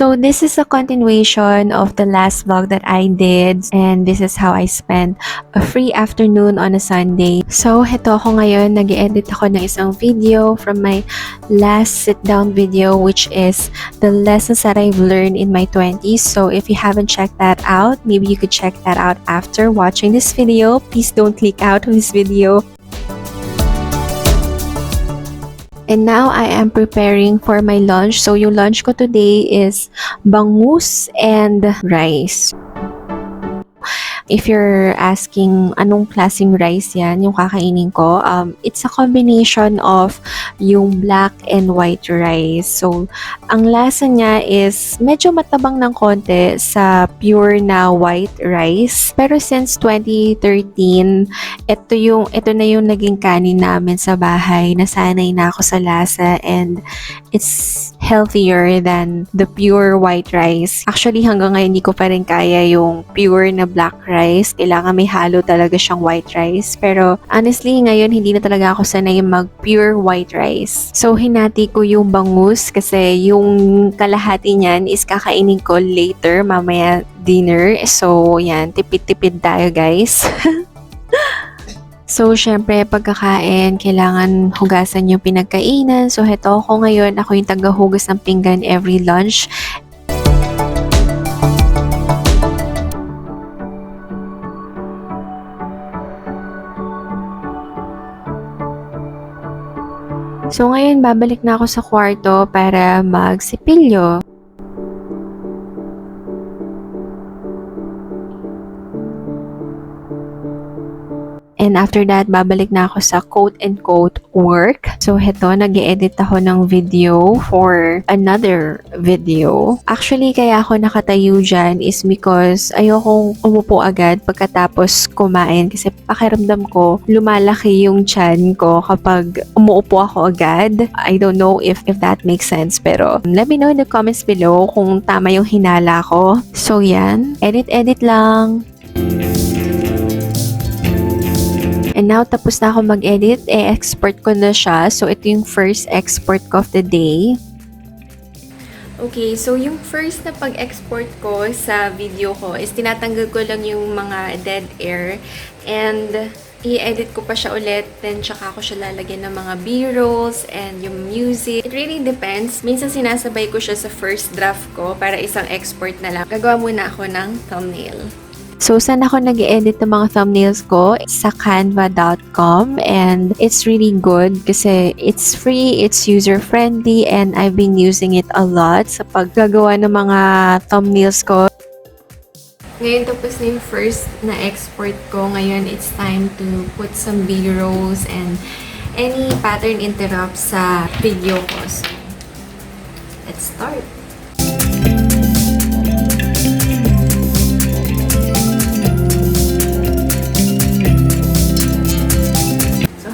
So this is a continuation of the last vlog that I did, and this is how I spent a free afternoon on a Sunday. So heto ako ngayon, nag-edit ako ng isang video from my last sit-down video, which is the lessons that I've learned in my 20s. So if you haven't checked that out, maybe you could check that out after watching this video. Please don't click out of this video. And now I am preparing for my lunch. So yung lunch ko today is bangus and rice. If you're asking anong klaseng rice yan, yung kakainin ko, it's a combination of yung black and white rice. So, ang lasa niya is medyo matabang ng konti sa pure na white rice. Pero since 2013, ito na yung naging kanin namin sa bahay. Nasanay na ako sa lasa and it's healthier than the pure white rice. Actually, hanggang ngayon hindi ko pa rin kaya yung pure na black rice. Kailangan may halo talaga siyang white rice. Pero honestly, ngayon hindi na talaga ako sanay mag pure white rice. So, hinati ko yung bangus kasi yung kalahati niyan is kakainin ko later, mamaya dinner. So, yan, tipid-tipid tayo guys. So, syempre, pagkakain, kailangan hugasan yung pinagkainan. So, heto ako ngayon. Ako yung tagahugas ng pinggan every lunch. So, ngayon, babalik na ako sa kwarto para magsipilyo. And after that, babalik na ako sa quote-unquote work. So, heto, nag-edit ako ng video for another video. Actually, kaya ako nakatayo dyan is because ayokong umupo agad pagkatapos kumain. Kasi pakiramdam ko, lumalaki yung tiyan ko kapag umuupo ako agad. I don't know if that makes sense. Pero, let me know in the comments below kung tama yung hinala ko. So, yan. Edit-edit lang. And now, tapos na ako mag-edit. E-export ko na siya. So, ito yung first export ko of the day. Okay, so yung first na pag-export ko sa video ko is tinatanggal ko lang yung mga dead air. And i-edit ko pa siya ulit. Then, tsaka ko siya lalagyan ng mga b-rolls and yung music. It really depends. Minsan sinasabay ko siya sa first draft ko para isang export na lang. Gagawa muna ako ng thumbnail. So, saan ako nag-edit ng mga thumbnails ko? Sa canva.com, and it's really good kasi it's free, it's user-friendly, and I've been using it a lot sa paggagawa ng mga thumbnails ko. Ngayon, tapos na yung first na export ko. Ngayon, it's time to put some b-rolls and any pattern interrupts sa video ko. So, let's start!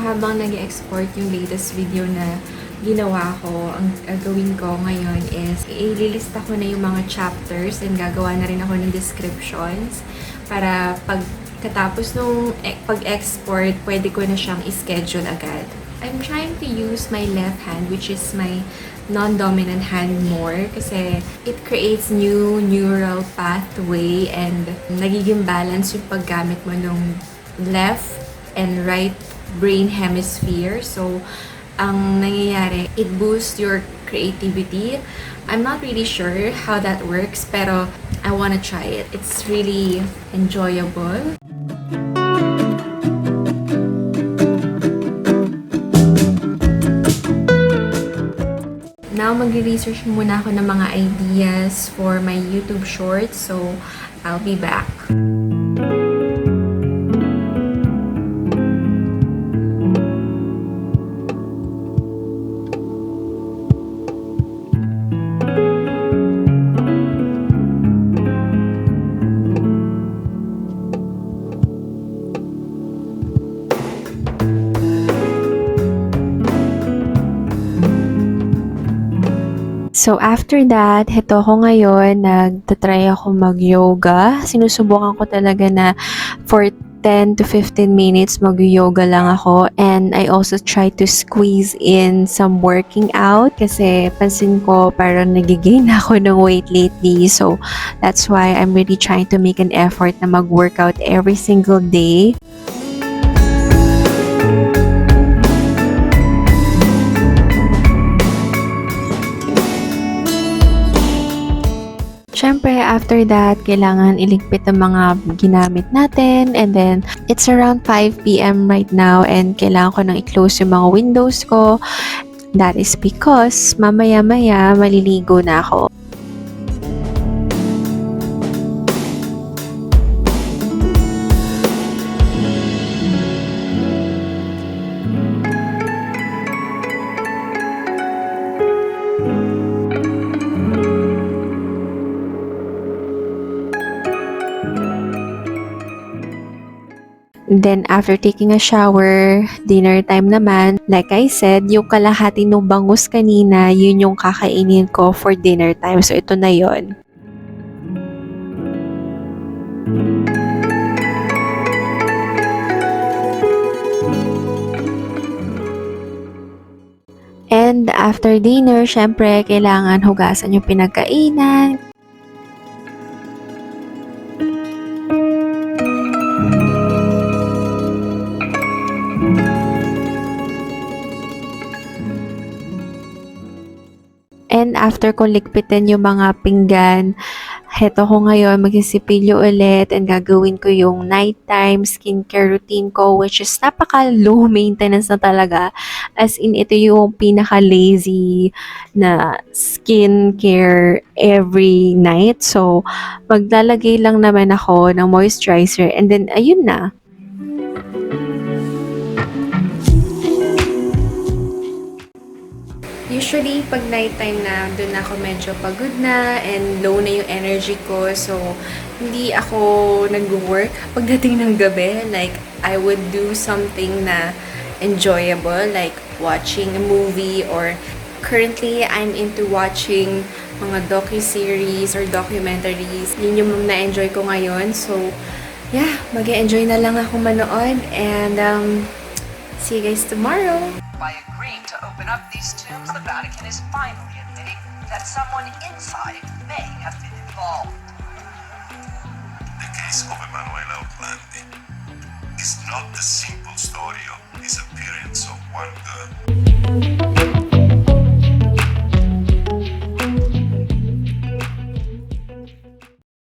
Habang nag-export yung latest video na ginawa ko, ang gagawin ko ngayon is ililista ko na yung mga chapters and gagawa na rin ako ng descriptions para pagkatapos nung pag-export, pwede ko na siyang ischedule agad. I'm trying to use my left hand, which is my non-dominant hand more kasi it creates new neural pathway and nagiging balance yung paggamit mo ng left and right brain hemisphere. So, ang nangyayari, it boosts your creativity. I'm not really sure how that works, pero I wanna try it. It's really enjoyable. Now, mag-research muna ako ng mga ideas for my YouTube shorts. So, I'll be back. So, after that, heto ako ngayon, nagtatry ako mag-yoga. Sinusubukan ko talaga na for 10 to 15 minutes mag-yoga lang ako, and I also try to squeeze in some working out kasi pansin ko parang nagigain ako ng weight lately, so that's why I'm really trying to make an effort na mag-workout every single day. Siyempre, after that, kailangan iligpit ang mga ginamit natin. And then, it's around 5 p.m. right now and kailangan ko nang i-close yung mga windows ko. That is because mamaya-maya maliligo na ako. Then, after taking a shower, dinner time naman, like I said, yung kalahati ng bangus kanina, yun yung kakainin ko for dinner time. So, ito na yon. And after dinner, syempre, kailangan hugasan yung pinagkainan. And after ko ligpitin yung mga pinggan, heto ko ngayon, magsisipilyo ulit and gagawin ko yung nighttime skincare routine ko, which is napaka low maintenance na talaga. As in, ito yung pinaka-lazy na skincare every night. So, maglalagay lang naman ako ng moisturizer and then, ayun na. Usually, pag nighttime na, doon ako medyo pagod na and low na yung energy ko. So, hindi ako nag-work pagdating ng gabi. Like, I would do something na enjoyable, like watching a movie, or currently, I'm into watching mga docu-series or documentaries. Yun yung na-enjoy ko ngayon. So, yeah, mag-enjoy na lang ako manood. And, see you guys tomorrow! By agreeing to open up these tombs, the Vatican is finally admitting that someone inside may have been involved. The case of Emanuela Orlandi is not the simple story of disappearance of one girl.